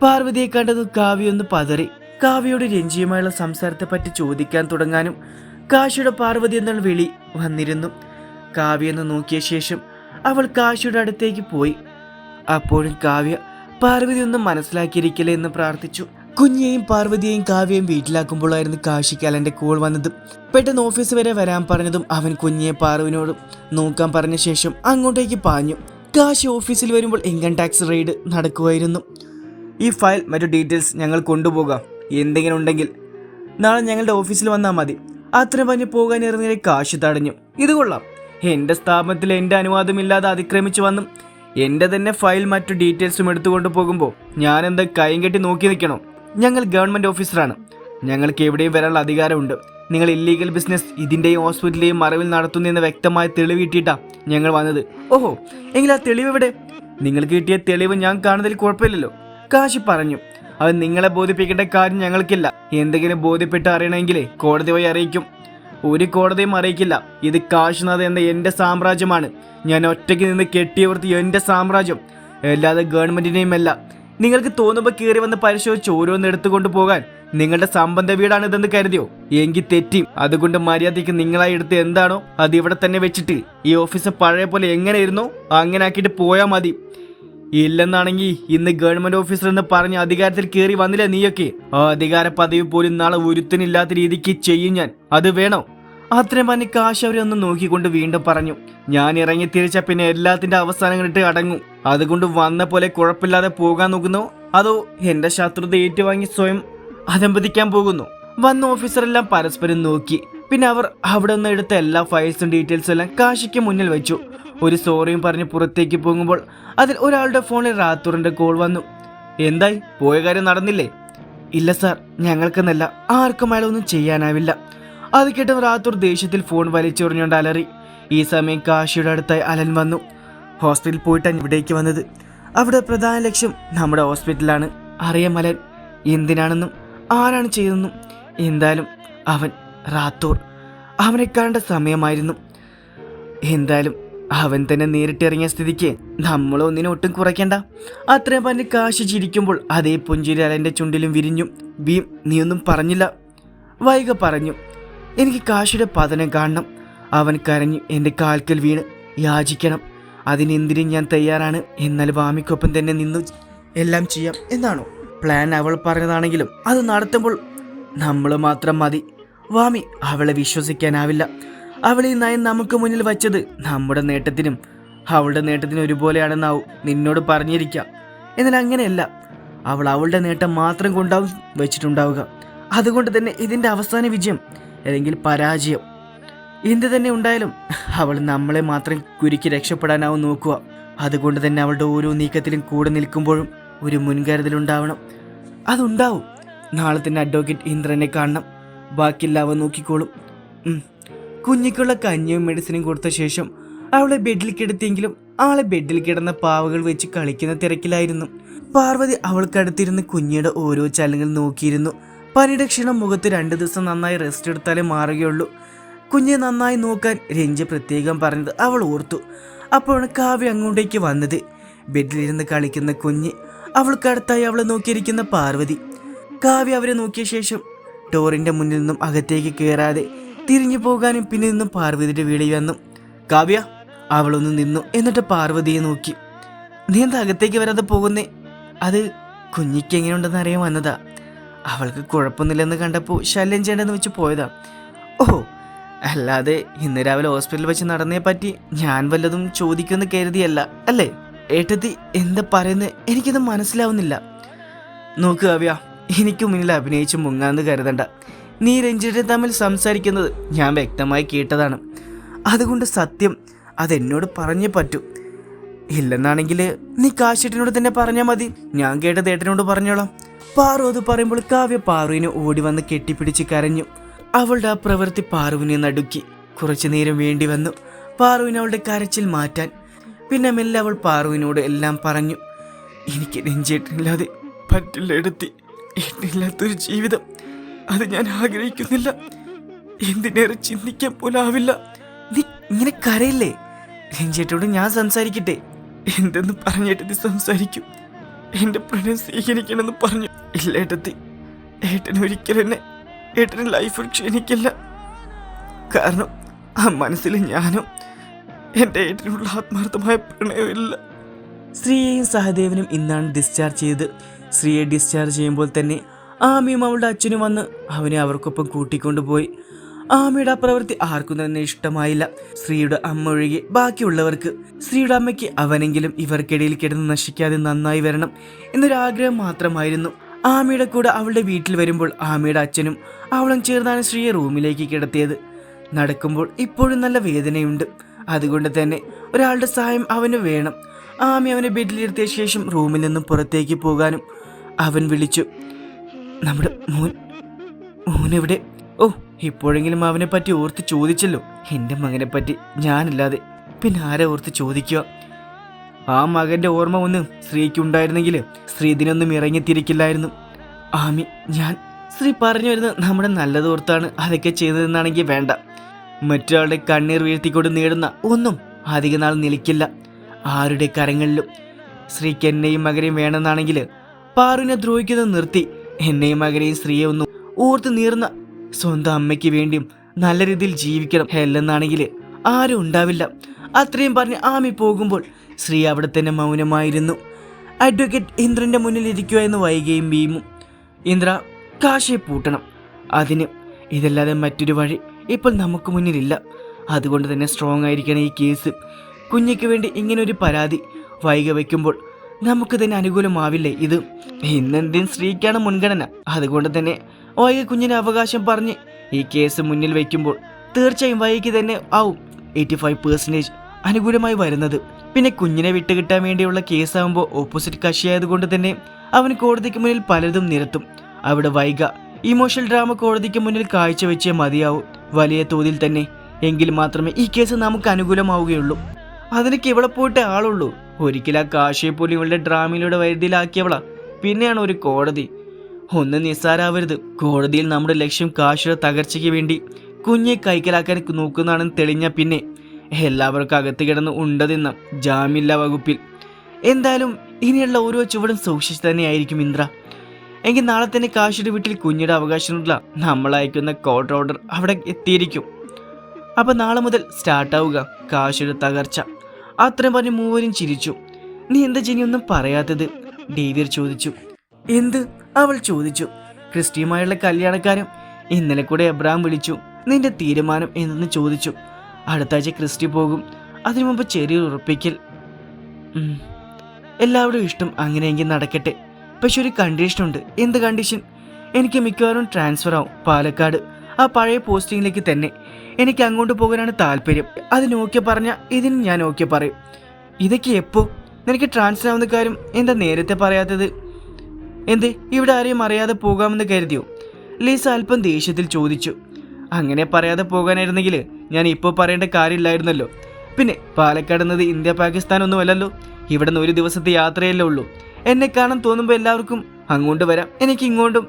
പാർവതിയെ കണ്ടതും കാവ്യ ഒന്ന് പതറി. കാവ്യയോട് രഞ്ജിയുമായുള്ള സംസാരത്തെ പറ്റി ചോദിക്കാൻ തുടങ്ങാനും കാശിയുടെ പാർവതി എന്നുള്ള വിളി വന്നിരുന്നു. കാവ്യ എന്ന് നോക്കിയ ശേഷം അവൾ കാശിയുടെ അടുത്തേക്ക് പോയി. അപ്പോഴും കാവ്യ പാർവതി ഒന്നും മനസ്സിലാക്കിയിരിക്കില്ല എന്ന് പ്രാർത്ഥിച്ചു. കുഞ്ഞിയെയും പാർവതിയെയും കാവ്യയും വീട്ടിലാക്കുമ്പോഴായിരുന്നു കാശിക്ക് അലന്റെ കോൾ വന്നതും. പെട്ടെന്ന് ഓഫീസ് വരെ വരാൻ പറഞ്ഞതും അവൻ കുഞ്ഞിയെ പാർവതിനോട് നോക്കാൻ പറഞ്ഞ ശേഷം അങ്ങോട്ടേക്ക് പാഞ്ഞു. കാശി ഓഫീസിൽ വരുമ്പോൾ ഇൻകം ടാക്സ് റെയ്ഡ് നടക്കുമായിരുന്നു. ഈ ഫയൽ മറ്റു ഡീറ്റെയിൽസ് ഞങ്ങൾ കൊണ്ടുപോകാം, എന്തെങ്കിലും ഉണ്ടെങ്കിൽ നാളെ ഞങ്ങളുടെ ഓഫീസിൽ വന്നാൽ മതി. അത്രയും പറഞ്ഞ് പോകാൻ ഇറങ്ങിയ കാശി തടഞ്ഞു. ഇത് കൊള്ളാം, എൻ്റെ സ്ഥാപനത്തിൽ എൻ്റെ അനുവാദമില്ലാതെ അതിക്രമിച്ചു വന്നും എൻ്റെ തന്നെ ഫയൽ മറ്റു ഡീറ്റെയിൽസും എടുത്തുകൊണ്ട് പോകുമ്പോൾ ഞാൻ എന്താ കൈയും കെട്ടി നോക്കി നിൽക്കണോ? ഞങ്ങൾ ഗവൺമെൻറ് ഓഫീസറാണ്, ഞങ്ങൾക്ക് എവിടെയും വരാനുള്ള അധികാരമുണ്ട്. നിങ്ങൾ ഇല്ലീഗൽ ബിസിനസ് ഇതിൻ്റെയും ഹോസ്പിറ്റലിലെയും മറവിൽ നടത്തുന്നതെന്ന് വ്യക്തമായ തെളിവ് കിട്ടിയിട്ടാണ് ഞങ്ങൾ വന്നത്. ഓഹോ, എങ്കിൽ ആ തെളിവ് എവിടെ? നിങ്ങൾക്ക് കിട്ടിയ തെളിവ് ഞാൻ കാണുന്നതിൽ കുഴപ്പമില്ലല്ലോ, കാശി പറഞ്ഞു. അത് നിങ്ങളെ ബോധിപ്പിക്കേണ്ട കാര്യം ഞങ്ങൾക്കില്ല. എന്തെങ്കിലും ബോധ്യപ്പെട്ട് അറിയണമെങ്കിൽ കോടതി വഴി അറിയിക്കും. ഒരു കോടതിയും അറിയിക്കില്ല. ഇത് കാശിനാഥ് എന്ന എൻ്റെ സാമ്രാജ്യമാണ്. ഞാൻ ഒറ്റയ്ക്ക് നിന്ന് കെട്ടിയവർത്തി എൻ്റെ സാമ്രാജ്യം, അല്ലാതെ ഗവൺമെൻറ്റിനെയും അല്ല. നിങ്ങൾക്ക് തോന്നുമ്പോൾ കയറി വന്ന് പരിശോധിച്ച് ഓരോന്ന് എടുത്തുകൊണ്ട് പോകാൻ നിങ്ങളുടെ സംബന്ധ വീടാണിതെന്ന് കരുതിയോ? എങ്കിൽ തെറ്റിയും. അതുകൊണ്ട് മര്യാദയ്ക്ക് നിങ്ങളായി എടുത്ത് എന്താണോ അത് ഇവിടെ തന്നെ വെച്ചിട്ട് ഈ ഓഫീസ് പഴയ പോലെ എങ്ങനെയായിരുന്നോ അങ്ങനെ ആക്കിയിട്ട് പോയാൽ മതി. ഇല്ലെന്നാണെങ്കിൽ ഇന്ന് ഗവൺമെന്റ് ഓഫീസർ എന്ന് പറഞ്ഞ് അധികാരത്തിൽ കയറി വന്നില്ല നീയൊക്കെ. ആ അധികാര പദവി പോലും നാളെ ഒരുത്തനില്ലാത്ത രീതിക്ക് ചെയ്യും ഞാൻ. അത് വേണോ? അത്രയും പറഞ്ഞ് കാശ് അവരെ ഒന്ന് നോക്കിക്കൊണ്ട് വീണ്ടും പറഞ്ഞു. ഞാൻ ഇറങ്ങി തിരിച്ച പിന്നെ എല്ലാത്തിന്റെ അവസാനം കണ്ടിട്ട് അടങ്ങും. അതുകൊണ്ട് വന്ന പോലെ കുഴപ്പമില്ലാതെ പോകാൻ നോക്കുന്നോ അതോ എന്റെ ശത്രുത ഏറ്റുവാങ്ങി സ്വയം അതമ്പതിക്കാൻ പോകുന്നു? വന്ന ഓഫീസറെല്ലാം പരസ്പരം നോക്കി. പിന്നെ അവർ അവിടെ നിന്ന് എടുത്ത എല്ലാ ഫയൽസും ഡീറ്റെയിൽസും എല്ലാം കാശിക്ക് മുന്നിൽ വെച്ചു. ഒരു സോറിയും പറഞ്ഞ് പുറത്തേക്ക് പോകുമ്പോൾ അതിൽ ഒരാളുടെ ഫോണിൽ റാത്തൂറിന്റെ കോൾ വന്നു. എന്തായി, പോയ കാര്യം നടന്നില്ലേ? ഇല്ല സാർ, ഞങ്ങൾക്കെന്നല്ല ആർക്കും അയാളൊന്നും ചെയ്യാനാവില്ല. അത് കേട്ടും റാത്തൂർ ദേഷ്യത്തിൽ ഫോൺ വലിച്ചെറിഞ്ഞുകൊണ്ട് അലറി. ഈ സമയം കാശിയുടെ അടുത്തായി അലൻ വന്നു. ഹോസ്പിറ്റലിൽ പോയിട്ടാണ് ഇവിടേക്ക് വന്നത്. അവിടെ പ്രധാന ലക്ഷ്യം നമ്മുടെ ഹോസ്പിറ്റലാണ്. അറിയാം അലൻ, എന്തിനാണെന്നും ആരാണ് ചെയ്തതെന്നും. എന്തായാലും അവൻ റാത്തൂർ, അവനെ കാണേണ്ട സമയമായിരുന്നു. എന്തായാലും അവൻ തന്നെ നേരിട്ടിറങ്ങിയ സ്ഥിതിക്ക് നമ്മളൊന്നിനും ഒട്ടും കുറയ്ക്കണ്ട. അത്രയും പറഞ്ഞ് കാശി ചിരിക്കുമ്പോൾ അതേ പുഞ്ചിരി അലൻ്റെ ചുണ്ടിലും വിരിഞ്ഞു. ഭീം, നീയൊന്നും പറഞ്ഞില്ല. വൈക പറഞ്ഞു. എനിക്ക് കാശിയുടെ പതനം കാണണം. അവൻ കരഞ്ഞു എൻ്റെ കാൽക്കൽ വീണ് യാചിക്കണം. അതിനെന്തിനും ഞാൻ തയ്യാറാണ്. എന്നാൽ വാമിക്കൊപ്പം തന്നെ നിന്നു എല്ലാം ചെയ്യാം എന്നാണോ പ്ലാൻ? അവൾ പറഞ്ഞതാണെങ്കിലും അത് നടത്തുമ്പോൾ നമ്മൾ മാത്രം മതി. വാമി, അവളെ വിശ്വസിക്കാനാവില്ല. അവൾ ഈ നയം നമുക്ക് മുന്നിൽ വച്ചത് നമ്മുടെ നേട്ടത്തിനും അവളുടെ നേട്ടത്തിനും ഒരുപോലെയാണെന്നാവും നിന്നോട് പറഞ്ഞിരിക്കാം. എന്നാൽ അങ്ങനെയല്ല, അവൾ അവളുടെ നേട്ടം മാത്രം കൊണ്ടാവും വെച്ചിട്ടുണ്ടാവുക. അതുകൊണ്ട് തന്നെ ഇതിൻ്റെ അവസാന വിജയം അല്ലെങ്കിൽ പരാജയം എന്ത് തന്നെ ഉണ്ടായാലും അവൾ നമ്മളെ മാത്രം കുരുക്കി രക്ഷപ്പെടാനാവും നോക്കുക. അതുകൊണ്ട് തന്നെ അവളുടെ ഓരോ നീക്കത്തിലും കൂടെ നിൽക്കുമ്പോഴും ഒരു മുൻകരുതലുണ്ടാവണം. അതുണ്ടാവും. നാളെ തന്നെ അഡ്വക്കേറ്റ് ഇന്ദ്രനെ കാണണം. ബാക്കിയെല്ലാം അവൻ നോക്കിക്കോളും. കുഞ്ഞിക്കുള്ള കഞ്ഞിയും മെഡിസിനും കൊടുത്ത ശേഷം അവളെ ബെഡിൽ കിടത്തിയെങ്കിലും ആളെ ബെഡിൽ കിടന്ന പാവകൾ വെച്ച് കളിക്കുന്ന തിരക്കിലായിരുന്നു. പാർവതി അവൾക്കടുത്തിരുന്ന് കുഞ്ഞിയുടെ ഓരോ ചലങ്ങൾ നോക്കിയിരുന്നു. പനിയുടെ ക്ഷീണം മുഖത്ത് 2 ദിവസം നന്നായി റെസ്റ്റ് എടുത്താലേ മാറുകയുള്ളൂ. കുഞ്ഞെ നന്നായി നോക്കാൻ രഞ്ജി പ്രത്യേകം പറഞ്ഞത് അവൾ ഓർത്തു. അപ്പോഴാണ് കാവ്യ അങ്ങോട്ടേക്ക് വന്നത്. ബെഡിലിരുന്ന് കളിക്കുന്ന കുഞ്ഞ്, അവൾക്കടുത്തായി അവളെ നോക്കിയിരിക്കുന്ന പാർവതി. കാവ്യ അവരെ നോക്കിയ ശേഷം ഡോറിന്റെ മുന്നിൽ നിന്നും അകത്തേക്ക് കയറാതെ തിരിഞ്ഞു പോകാനും പിന്നെ നിന്നും പാർവതിയുടെ വീടിൽ വന്നു. കാവ്യ, അവളൊന്ന് നിന്നു. എന്നിട്ട് പാർവതിയെ നോക്കി. നീ എന്താ അകത്തേക്ക് വരാതെ പോകുന്നേ? അത് കുഞ്ഞിക്ക് എങ്ങനെയുണ്ടെന്ന് അറിയാൻ വന്നതാ. അവൾക്ക് കുഴപ്പമൊന്നുമില്ലെന്ന് കണ്ടപ്പോൾ ശല്യം ചെയ്യേണ്ടെന്ന് വെച്ച് പോയതാ. ഓഹോ, അല്ലാതെ ഇന്ന് രാവിലെ ഹോസ്പിറ്റലിൽ വെച്ച് നടന്നേ പറ്റി ഞാൻ വല്ലതും ചോദിക്കുമെന്ന് കരുതിയല്ല അല്ലേ? ഏട്ടത്തി എന്താ പറയുന്നത്? എനിക്കത് മനസ്സിലാവുന്നില്ല. നോക്ക് കാവ്യ, എനിക്ക് മുന്നിൽ അഭിനയിച്ച് മുങ്ങാന്ന് കരുതണ്ട. നീ രഞ്ജിയുടെ തമ്മിൽ സംസാരിക്കുന്നത് ഞാൻ വ്യക്തമായി കേട്ടതാണ്. അതുകൊണ്ട് സത്യം അതെന്നോട് പറഞ്ഞേ പറ്റൂ. ഇല്ലെന്നാണെങ്കിൽ നീ കാശേട്ടനോട് തന്നെ പറഞ്ഞാൽ മതി. ഞാൻ കേട്ടത് ഏട്ടനോട് പറഞ്ഞോളാം. പാറു അത് പറയുമ്പോൾ കാവ്യ പാറുവിനെ ഓടി വന്ന് കെട്ടിപ്പിടിച്ച് കരഞ്ഞു. അവളുടെ ആ പ്രവൃത്തി പാറുവിനെ നടുക്കി. കുറച്ചു നേരം വേണ്ടി വന്നു പാറുവിന് അവളുടെ കരച്ചിൽ മാറ്റാൻ. പിന്നെ മെല്ലെ അവൾ പാറുവിനോട് എല്ലാം പറഞ്ഞു. എനിക്ക് രഞ്ജേട്ടനില്ലാതെ പറ്റില്ല എടുത്തി. ഏട്ടനില്ലാത്തൊരു ജീവിതം അത് ഞാൻ ആഗ്രഹിക്കുന്നില്ല. എന്തിനേറെ ചിന്തിക്കാൻ പോലാവില്ല. നീ ഇങ്ങനെ കരയില്ലേ? രഞ്ജേട്ടനോട് ഞാൻ സംസാരിക്കട്ടെ? എന്തെന്ന് പറഞ്ഞിട്ട് നീ സംസാരിക്കും? എൻ്റെ പ്രണയം സ്വീകരിക്കണമെന്ന് പറഞ്ഞു. ഇല്ല ഏട്ടത്തി, ഏട്ടനൊരിക്കലും എന്നെ ഏട്ടന് ലൈഫ് ക്ഷണിക്കില്ല. കാരണം ആ മനസ്സിൽ ഞാനും എൻ്റെ ഏട്ടനുള്ള ആത്മാർത്ഥമായ പ്രണയമില്ല. ശ്രീയെയും സഹദേവനും ഇന്നാണ് ഡിസ്ചാർജ് ചെയ്ത്. ശ്രീയെ ഡിസ്ചാർജ് ചെയ്യുമ്പോൾ തന്നെ ആമിയും അവളുടെ അച്ഛനും വന്ന് അവനെ അവർക്കൊപ്പം കൂട്ടിക്കൊണ്ടുപോയി. ആമിയുടെ ആ പ്രവൃത്തി ആർക്കും തന്നെ ഇഷ്ടമായില്ല, ശ്രീയുടെ അമ്മ ഒഴികെ ബാക്കിയുള്ളവർക്ക്. ശ്രീയുടെ അമ്മയ്ക്ക് അവനെങ്കിലും ഇവർക്കിടയിൽ കിടന്ന് നശിക്കാതെ നന്നായി വരണം എന്നൊരാഗ്രഹം മാത്രമായിരുന്നു. ആമിയുടെ കൂടെ അവളുടെ വീട്ടിൽ വരുമ്പോൾ ആമിയുടെ അച്ഛനും അവളും ചേർന്നാണ് ശ്രീയെ റൂമിലേക്ക് കിടത്തിയത്. നടക്കുമ്പോൾ ഇപ്പോഴും നല്ല വേദനയുണ്ട്, അതുകൊണ്ട് തന്നെ ഒരാളുടെ സഹായം അവന് വേണം. ആമി അവനെ ബെഡിലിരുത്തിയ ശേഷം റൂമിൽ നിന്നും പുറത്തേക്ക് പോകാനും അവൻ വിളിച്ചു, നമ്മുടെ മോനെവിടെ? ഓ, ഇപ്പോഴെങ്കിലും അവനെ പറ്റി ഓർത്ത് ചോദിച്ചല്ലോ. എൻ്റെ മകനെ പറ്റി ഞാനില്ലാതെ പിന്നെ ആരെ ഓർത്ത് ചോദിക്കുക? ആ മകൻ്റെ ഓർമ്മ ഒന്ന് ശ്രീക്കുണ്ടായിരുന്നെങ്കിൽ ശ്രീ ഇതിനൊന്നും ഇറങ്ങിത്തിരിക്കില്ലായിരുന്നു. ആമി, ഞാൻ ശ്രീ പറഞ്ഞു വരുന്നത് നമ്മുടെ നല്ലതോർത്താണ് അതൊക്കെ ചെയ്തതെന്നാണെങ്കിൽ വേണ്ട. മറ്റൊരാളുടെ കണ്ണീർ വീഴ്ത്തിക്കൊണ്ട് നേടുന്ന ഒന്നും അധിക നാൾ നിലയ്ക്കില്ല ആരുടെ കരങ്ങളിലും. ശ്രീക്ക് എന്നെയും മകനെയും വേണമെന്നാണെങ്കിൽ പാറുവിനെ ദ്രോഹിക്കുന്നത് നിർത്തി എന്നെയും മകനെയും ശ്രീയെ ഒന്നും ഓർത്ത് നീർന്ന സ്വന്തം അമ്മയ്ക്ക് വേണ്ടിയും നല്ല രീതിയിൽ ജീവിക്കണം അല്ലെന്നാണെങ്കിൽ ആരും ഉണ്ടാവില്ല. അത്രയും പറഞ്ഞ് ആമി പോകുമ്പോൾ ശ്രീ അവിടെ തന്നെ മൗനമായിരുന്നു. അഡ്വക്കേറ്റ് ഇന്ദ്രന്റെ മുന്നിൽ ഇരിക്കുക എന്ന് വൈകിയും ഭീമും. ഇന്ദ്ര, കാശയെ പൂട്ടണം. അതിന് ഇതല്ലാതെ മറ്റൊരു വഴി ഇപ്പോൾ നമുക്ക് മുന്നിലില്ല. അതുകൊണ്ട് തന്നെ സ്ട്രോങ് ആയിരിക്കണം ഈ കേസ്. കുഞ്ഞിക്ക് വേണ്ടി ഇങ്ങനൊരു പരാതി വൈക വയ്ക്കുമ്പോൾ നമുക്ക് തന്നെ അനുകൂലമാവില്ലേ ഇത്? ഇന്നെന്തും സ്ത്രീക്കാണ് മുൻഗണന. അതുകൊണ്ട് തന്നെ വൈക കുഞ്ഞിന് അവകാശം പറഞ്ഞ് ഈ കേസ് മുന്നിൽ വയ്ക്കുമ്പോൾ തീർച്ചയായും വൈകി തന്നെ ആവും 85% അനുകൂലമായി വരുന്നത്. പിന്നെ കുഞ്ഞിനെ വിട്ടുകിട്ടാൻ വേണ്ടിയുള്ള കേസാകുമ്പോൾ ഓപ്പോസിറ്റ് കക്ഷിയായതുകൊണ്ട് തന്നെ അവൻ കോടതിക്ക് മുന്നിൽ പലതും നിരത്തും. അവിടെ വൈക ഇമോഷണൽ ഡ്രാമ കോടതിക്ക് മുന്നിൽ കാഴ്ചവെച്ചേ മതിയാവും, വലിയ തോതിൽ തന്നെ. എങ്കിൽ മാത്രമേ ഈ കേസ് നമുക്ക് അനുകൂലമാവുകയുള്ളൂ. അതിനൊക്കെ ഇവിടെ പോയിട്ടേ ആളുള്ളൂ. ഒരിക്കലും ആ കാശിയെ പോലും ഇവളുടെ ഡ്രാമയിലൂടെ വരുതിയിലാക്കിയവളാ. പിന്നെയാണ് ഒരു കോടതി. ഒന്ന് നിസ്സാരാവരുത്. കോടതിയിൽ നമ്മുടെ ലക്ഷ്യം കാശിയുടെ തകർച്ചയ്ക്ക് വേണ്ടി കുഞ്ഞെ കൈക്കലാക്കാൻ നോക്കുന്നതാണെന്ന് തെളിഞ്ഞ പിന്നെ എല്ലാവർക്കും അകത്ത് കിടന്ന് ഉണ്ടതെന്ന ജാമ്യമില്ലാ വകുപ്പിൽ. എന്തായാലും ഇനിയുള്ള ഓരോ ചുവടും സൂക്ഷിച്ച് തന്നെയായിരിക്കും ഇന്ദ്ര. എങ്കിൽ നാളെ തന്നെ കാശിയുടെ വീട്ടിൽ കുഞ്ഞിയുടെ അവകാശമുള്ള നമ്മൾ അയക്കുന്ന കോർട്ട് ഓർഡർ അവിടെ എത്തിയിരിക്കും. അപ്പം നാളെ മുതൽ സ്റ്റാർട്ടാവുക കാശിയുടെ തകർച്ച. അത്രയും പറഞ്ഞ് മൂവരും ചിരിച്ചു. നീ എന്താ ജിനി ഒന്നും പറയാത്തത്? ഡേവിയർ ചോദിച്ചു. എന്ത്? അവൾ ചോദിച്ചു. ക്രിസ്റ്റിയുമായുള്ള കല്യാണക്കാരും ഇന്നലെ കൂടെ എബ്രഹാം വിളിച്ചു. നിന്റെ തീരുമാനം എന്തെന്ന് ചോദിച്ചു. അടുത്ത ആഴ്ച ക്രിസ്റ്റി പോകും. അതിനു മുമ്പ് ചെറിയൊരു ഉറപ്പിക്കൽ. എല്ലാവരുടെയും ഇഷ്ടം അങ്ങനെയെങ്കിൽ നടക്കട്ടെ. പക്ഷെ ഒരു കണ്ടീഷനുണ്ട്. എന്ത് കണ്ടീഷൻ? എനിക്ക് മിക്കവാറും ട്രാൻസ്ഫർ ആവും പാലക്കാട്, ആ പഴയ പോസ്റ്റിങ്ങിലേക്ക് തന്നെ. എനിക്ക് അങ്ങോട്ട് പോകാനാണ് താല്പര്യം. അതിന് ഓക്കെ പറഞ്ഞാൽ ഇതിന് ഞാൻ ഓക്കെ പറയും. ഇതൊക്കെ എപ്പോ? നിനക്ക് ട്രാൻസ്ഫർ ആവുന്ന കാര്യം എന്താ നേരത്തെ പറയാത്തത്? എന്തേ, ഇവിടെ ആരെയും അറിയാതെ പോകാമെന്ന് കരുതിയോ? ലീസ അല്പം ദേഷ്യത്തിൽ ചോദിച്ചു. അങ്ങനെ പറയാതെ പോകാനായിരുന്നെങ്കിൽ ഞാൻ ഇപ്പോൾ പറയേണ്ട കാര്യമില്ലായിരുന്നല്ലോ. പിന്നെ പാലക്കാട് എന്നത് ഇന്ത്യ പാകിസ്ഥാൻ ഒന്നുമല്ലല്ലോ. ഇവിടെ നിന്ന് ഒരു ദിവസത്തെ യാത്രയല്ലേ ഉള്ളൂ. എന്നെ കാണാൻ തോന്നുമ്പോൾ എല്ലാവർക്കും അങ്ങോട്ട് വരാം, എനിക്ക് ഇങ്ങോട്ടും.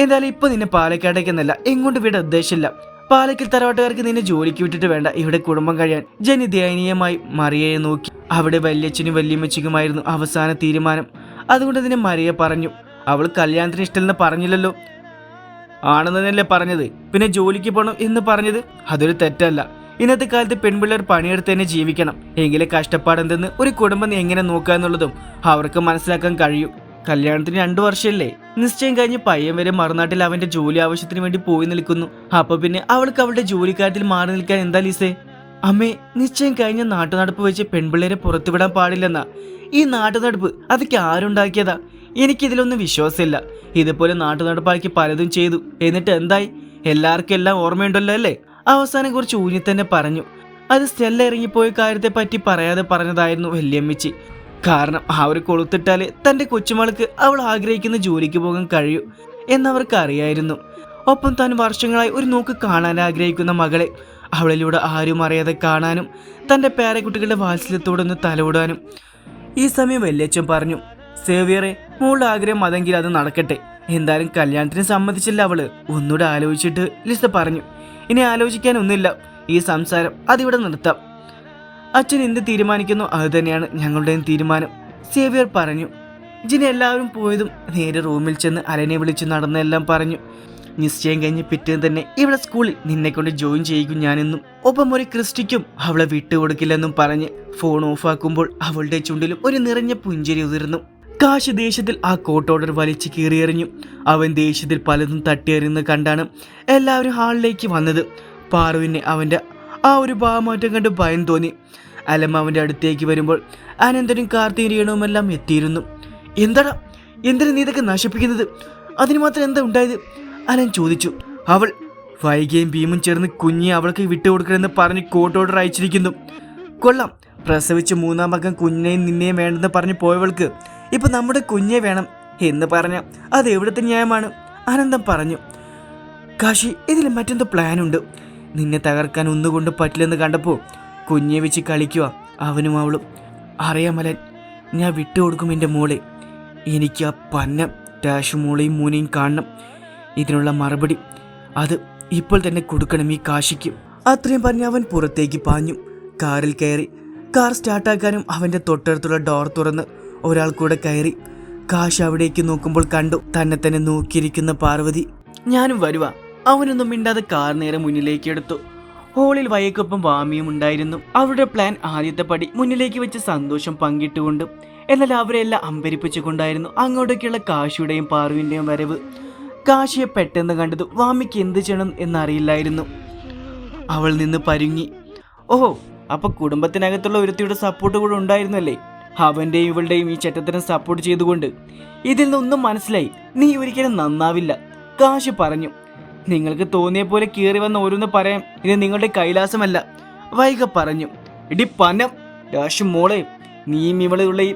എന്തായാലും ഇപ്പൊ നിന്നെ പാലക്കാടേക്കെന്നല്ല എങ്ങോട്ട് വിടാൻ ഉദ്ദേശമില്ല. പാലക്കൽ തറവാട്ടുകാർക്ക് നിന്നെ ജോലിക്ക് വിട്ടിട്ട് വേണ്ട ഇവിടെ കുടുംബം കഴിയാൻ. ജനി ദയനീയമായി മറിയയെ നോക്കി. അവിടെ വല്യച്ഛനും വല്യമ്മച്ചിക്കുമായിരുന്നു അവസാന തീരുമാനം. അതുകൊണ്ട് തന്നെ മറിയ പറഞ്ഞു. അവൾ കല്യാണത്തിന് ഇഷ്ടമെന്ന് പറഞ്ഞില്ലല്ലോ. ആണെന്നല്ലേ പറഞ്ഞത്. പിന്നെ ജോലിക്ക് പോകണം എന്ന് പറഞ്ഞത് അതൊരു തെറ്റല്ല. ഇന്നത്തെ കാലത്ത് പെൺപിള്ളേർ പണിയെടുത്ത് തന്നെ ജീവിക്കണം. എങ്കിലെ കഷ്ടപ്പാടെന്തെന്ന് ഒരു കുടുംബം എങ്ങനെ നോക്കുക എന്നുള്ളതും അവർക്ക് മനസ്സിലാക്കാൻ കഴിയും. കല്യാണത്തിന് 2 വർഷമല്ലേ? നിശ്ചയം കഴിഞ്ഞ് പയ്യൻ വരെ മറുനാട്ടിൽ അവന്റെ ജോലി ആവശ്യത്തിന് വേണ്ടി പോയി നിൽക്കുന്നു. അപ്പൊ പിന്നെ അവൾക്ക് അവളുടെ ജോലിക്കാര്യത്തിൽ മാറി നിൽക്കാൻ എന്താ ലീസേ? അമ്മേ, നിശ്ചയം കഴിഞ്ഞ നാട്ടുനടപ്പ് വെച്ച് പെൺപിള്ളേരെ പുറത്തുവിടാൻ പാടില്ലെന്നാ. ഈ നാട്ടുനടപ്പ് അതൊക്കെ ആരുണ്ടാക്കിയതാ? എനിക്കിതിലൊന്നും വിശ്വാസമില്ല. ഇതുപോലെ നാട്ടുനടപ്പാക്കി പലതും ചെയ്തു. എന്നിട്ട് എന്തായി? എല്ലാവർക്കും എല്ലാം ഓർമ്മയുണ്ടല്ലോ അല്ലേ? അവസാനം കുറച്ച് ഊന്നി തന്നെ പറഞ്ഞു. അത് സ്റ്റെല്ല ഇറങ്ങിപ്പോയ കാര്യത്തെ പറ്റി പറയാതെ പറഞ്ഞതായിരുന്നു വല്യമ്മച്ചി. കാരണം ആ ഒരു കൊളുത്തിട്ടാലേ തൻ്റെ കൊച്ചുമൾക്ക് അവൾ ആഗ്രഹിക്കുന്ന ജോലിക്ക് പോകാൻ കഴിയൂ എന്നവർക്ക് അറിയായിരുന്നു. ഒപ്പം താൻ വർഷങ്ങളായി ഒരു നോക്ക് കാണാൻ ആഗ്രഹിക്കുന്ന മകളെ അവളിലൂടെ ആരും അറിയാതെ കാണാനും തൻ്റെ പേരക്കുട്ടികളുടെ വാത്സല്യത്തോടെ ഒന്ന് തലോടാനും. ഈ സമയം വല്യച്ഛൻ പറഞ്ഞു, സേവിയറെ, മോളുടെ ആഗ്രഹം അതെങ്കിൽ അത് നടക്കട്ടെ. എന്തായാലും കല്യാണത്തിന് സമ്മതിച്ചില്ല അവള്. ഒന്നുകൂടെ ആലോചിച്ചിട്ട് ലിസ പറഞ്ഞു. ഇനി ആലോചിക്കാനൊന്നുമില്ല, ഈ സംസാരം അതിവിടെ നിർത്താം. അച്ഛൻ എന്ത് തീരുമാനിക്കുന്നു അത് തന്നെയാണ് ഞങ്ങളുടെയും തീരുമാനം, സേവിയർ പറഞ്ഞു. ജിനി എല്ലാവരും പോയതും നേരെ റൂമിൽ ചെന്ന് അലനെ വിളിച്ച് നടന്നെല്ലാം പറഞ്ഞു. നിശ്ചയം കഴിഞ്ഞ് പിറ്റേന്ന് തന്നെ ഇവിടെ സ്കൂളിൽ നിന്നെ കൊണ്ട് ജോയിൻ ചെയ്യിക്കും ഞാനെന്നും ഒപ്പം ഒരു ക്രിസ്റ്റിക്കും അവളെ വിട്ടുകൊടുക്കില്ലെന്നും പറഞ്ഞ് ഫോൺ ഓഫാക്കുമ്പോൾ അവളുടെ ചുണ്ടിലും ഒരു നിറഞ്ഞ പുഞ്ചിരി ഉതിർന്നു. കാശ് ദേഷ്യത്തിൽ ആ കോട്ട് ഓർഡർ വലിച്ചു കീറിയെറിഞ്ഞു. അവൻ ദേഷ്യത്തിൽ പലതും തട്ടിയെറിയുന്നത് കണ്ടാണ് എല്ലാവരും ഹാളിലേക്ക് വന്നത്. പാറുവിനെ അവൻ്റെ ആ ഒരു ഭാവമാറ്റം കണ്ട് ഭയം തോന്നി. അലം അവൻ്റെ അടുത്തേക്ക് വരുമ്പോൾ അനന്തനും കാർത്തിയും രേണുവുമെല്ലാം എത്തിയിരുന്നു. എന്താടാ, എന്തിനാ നീ ഇതൊക്കെ നശിപ്പിക്കുന്നത്? അതിന് മാത്രം എന്താ ഉണ്ടായത്? അലൻ ചോദിച്ചു. അവൾ വൈകിയും ഭീമും ചേർന്ന് കുഞ്ഞിയെ അവൾക്ക് വിട്ടുകൊടുക്കണമെന്ന് പറഞ്ഞ് കോട്ട് ഓർഡർ അയച്ചിരിക്കുന്നു. കൊള്ളാം, പ്രസവിച്ച് 3-ാം മകൻ കുഞ്ഞിനെയും നിന്നെയും വേണ്ടെന്ന് പറഞ്ഞ് പോയവൾക്ക് ഇപ്പൊ നമ്മുടെ കുഞ്ഞെ വേണം എന്ന് പറഞ്ഞ അത് എവിടുത്തെ ന്യായമാണ്? ആനന്ദം പറഞ്ഞു. കാശി, ഇതിൽ മറ്റെന്തോ പ്ലാനുണ്ട്. നിന്നെ തകർക്കാൻ ഒന്നുകൊണ്ട് പറ്റില്ലെന്ന് കണ്ടപ്പോൾ കുഞ്ഞെ വെച്ച് കളിക്കുക അവനും അവളും. അറിയാമലൻ, ഞാൻ വിട്ടുകൊടുക്കും എൻ്റെ മോളെ. എനിക്ക് ആ പന്ന ടാഷു മോളെയും മൂനെയും കാണണം. ഇതിനുള്ള മറുപടി അത് ഇപ്പോൾ തന്നെ കൊടുക്കണം ഈ കാശിക്ക്. അത്രയും പറഞ്ഞ് അവൻ പുറത്തേക്ക് പാഞ്ഞു. കാറിൽ കയറി. കാർ സ്റ്റാർട്ടാക്കാനും അവൻ്റെ തൊട്ടടുത്തുള്ള ഡോർ തുറന്ന് ഒരാൾ കൂടെ കയറി. കാശ് അവിടേക്ക് നോക്കുമ്പോൾ കണ്ടു തന്നെ നോക്കിയിരിക്കുന്ന പാർവതി. ഞാനും വരുവാ. അവനൊന്നും മിണ്ടാതെ കാർ നേരെ മുന്നിലേക്ക് എടുത്തു. ഹോളിൽ വയക്കൊപ്പം വാമിയും ഉണ്ടായിരുന്നു. അവരുടെ പ്ലാൻ ആദ്യത്തെ പടി മുന്നിലേക്ക് വെച്ച് സന്തോഷം പങ്കിട്ടുകൊണ്ട്, എന്നാൽ അവരെല്ലാം അമ്പരിപ്പിച്ചുകൊണ്ടായിരുന്നു അങ്ങോട്ടേക്കുള്ള കാശിയുടെയും പാറുവിൻ്റെയും വരവ്. കാശിയെ പെട്ടെന്ന് കണ്ടത് വാമിക്ക് എന്ത് ചെയ്യണം എന്നറിയില്ലായിരുന്നു. അവൾ നിന്ന് പരുങ്ങി. ഓഹോ, അപ്പൊ കുടുംബത്തിനകത്തുള്ള ഒരുത്തിയുടെ സപ്പോർട്ട് കൂടെ ഉണ്ടായിരുന്നല്ലേ? അവൻ്റെയും ഇവളുടെയും ഈ ചട്ടത്തിനെ സപ്പോർട്ട് ചെയ്തുകൊണ്ട് ഇതിൽ നിന്നൊന്നും മനസ്സിലായി. നീ ഒരിക്കലും നന്നാവില്ല, കാശ് പറഞ്ഞു. നിങ്ങൾക്ക് തോന്നിയ പോലെ കീറി വന്ന് ഓരോന്ന് പറയാൻ ഇത് നിങ്ങളുടെ കൈലാസമല്ല, വൈക പറഞ്ഞു. ഇടി പനം ഡാഷ് മോളെ, നീയും ഇവളുള്ള ഈ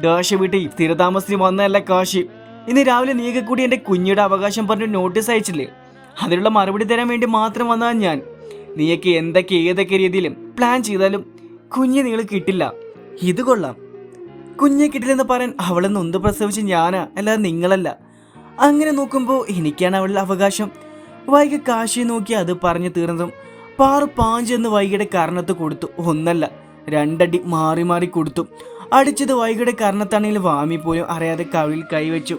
ഡാഷ് വീട്ടിൽ സ്ഥിരതാമസത്തിന് വന്നതല്ല കാശി. ഇന്ന് രാവിലെ നീയൊക്കെ കൂടി എൻ്റെ കുഞ്ഞിയുടെ അവകാശം പറഞ്ഞ് നോട്ടീസ് അയച്ചില്ലേ? അതിനുള്ള മറുപടി തരാൻ വേണ്ടി മാത്രം വന്നതാണ് ഞാൻ. നീയൊക്കെ ഏതൊക്കെ രീതിയിലും പ്ലാൻ ചെയ്താലും കുഞ്ഞെ നിങ്ങൾ കിട്ടില്ല. ഇത് കൊള്ളാം, കുഞ്ഞെ കിട്ടില്ലെന്ന് പറയാൻ അവളെ നൊന്ത് പ്രസവിച്ച് ഞാനാ, അല്ലാതെ നിങ്ങളല്ല. അങ്ങനെ നോക്കുമ്പോൾ എനിക്കാണ് അവളുടെ അവകാശം. വൈകി കാശിയെ നോക്കി അത് പറഞ്ഞു തീർന്നതും പാറു പാഞ്ചെന്ന് വൈകിയുടെ കർണത്ത് കൊടുത്തു. 1 അല്ല 2 അടി മാറി മാറി കൊടുത്തു. അടിച്ചത് വൈകിയുടെ കർണത്താണെങ്കിൽ വാമി പോലും അറിയാതെ കവിളിൽ കൈവച്ചു.